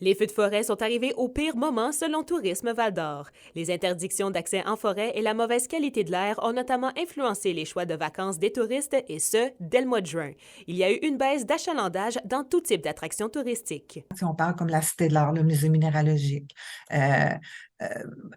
Les feux de forêt sont arrivés au pire moment selon Tourisme Val-d'Or. Les interdictions d'accès en forêt et la mauvaise qualité de l'air ont notamment influencé les choix de vacances des touristes, et ce, dès le mois de juin. Il y a eu une baisse d'achalandage dans tout type d'attractions touristiques. Si on parle comme la Cité de l'Art, le musée minéralogique, euh, euh,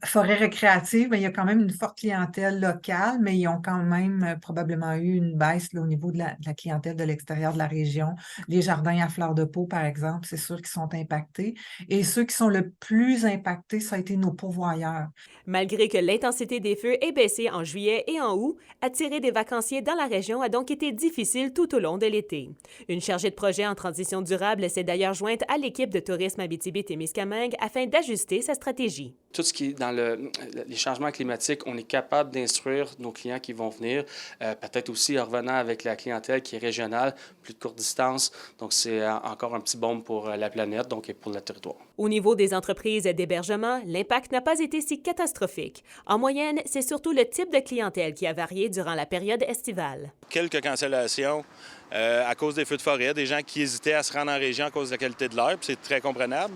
forêt récréative, ben, il y a quand même une forte clientèle locale, mais ils ont quand même probablement eu une baisse là, au niveau de la clientèle de l'extérieur de la région. Les jardins à fleurs de peau, par exemple, c'est sûr qu'ils sont impactés. Et ceux qui sont le plus impactés, ça a été nos pourvoyeurs. Malgré que l'intensité des feux ait baissé en juillet et en août, attirer des vacanciers dans la région a donc été difficile tout au long de l'été. Une chargée de projet en transition durable s'est d'ailleurs jointe à l'équipe de tourisme Abitibi-Témiscamingue afin d'ajuster sa stratégie. Tout ce qui est dans les changements climatiques, on est capable d'instruire nos clients qui vont venir, peut-être aussi en revenant avec la clientèle qui est régionale, plus de courte distance. Donc, c'est encore un petit baume pour la planète, donc et pour le territoire. Au niveau des entreprises d'hébergement, l'impact n'a pas été si catastrophique. En moyenne, c'est surtout le type de clientèle qui a varié durant la période estivale. Quelques cancellations à cause des feux de forêt, des gens qui hésitaient à se rendre en région à cause de la qualité de l'air, puis c'est très comprenable.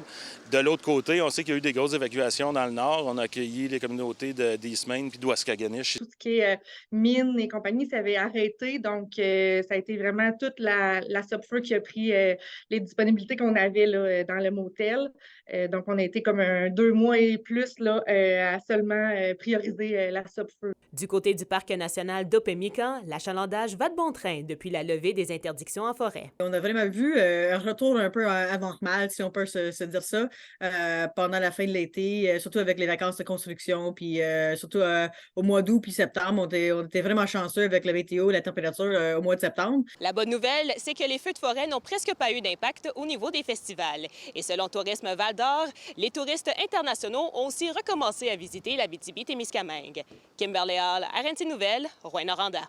De l'autre côté, on sait qu'il y a eu des grosses évacuations dans le nord. On a accueilli les communautés d'Eastmain puis d'Ouaskaganish. Tout ce qui est mines et compagnie, ça avait arrêté. Donc, ça a été vraiment toute la subfeu qui a pris les disponibilités qu'on avait là, dans le motel. Donc, on a été comme 2 mois et plus là, à seulement prioriser la subfeu. Du côté du Parc national d'Opémican, l'achalandage va de bon train depuis la levée des interdictions en forêt. On a vraiment vu un retour un peu avant normal, si on peut se dire ça, pendant la fin de l'été, surtout avec les vacances de construction, puis surtout au mois d'août puis septembre. On était vraiment chanceux avec la météo, la température au mois de septembre. La bonne nouvelle, c'est que les feux de forêt n'ont presque pas eu d'impact au niveau des festivals. Et selon Tourisme Val-d'Or, les touristes internationaux ont aussi recommencé à visiter l'Abitibi-Témiscamingue. Kimberly Hall, RNC Nouvelles, Rouyn-Noranda.